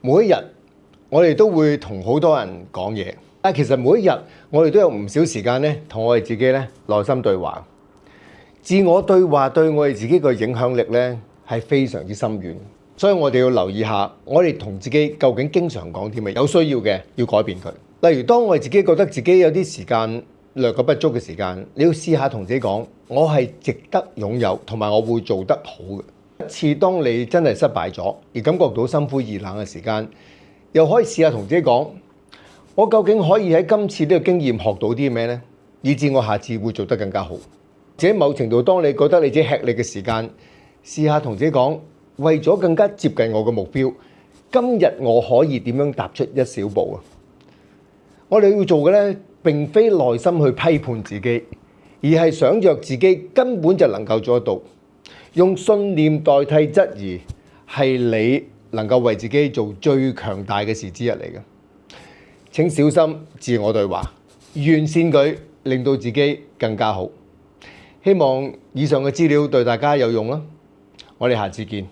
每一日我哋都會同好多人講嘢，但其實每一日我哋都有唔少時間咧，同我哋自己咧內心對話。自我對話對我哋自己個影響力咧係非常之深遠，所以我哋要留意下，我哋同自己究竟經常講啲乜，有需要嘅要改變佢。例如，當我哋自己覺得自己有啲時間略過不足嘅時間，你要試下同自己講，我係值得擁有，同埋我會做得好嘅。一次當你真係失敗咗，而感覺到心灰意冷嘅時間，又可以試下同自己講，我究竟可以喺今次呢個經驗學到啲咩呢？以至我下次會做得更加好。或者某程度，當你覺得你自己吃力嘅時間，試下同自己講，為咗更加接近我嘅目標，今日我可以點樣踏出一小步啊？我哋要做嘅咧，並非內心去批判自己，而係想著自己根本就能夠做得到。用信念代替質疑，係你能夠為自己做最強大嘅事之一嚟嘅。請小心自我對話，完善佢，令到自己更加好。希望以上嘅資料對大家有用啦。我哋下次見。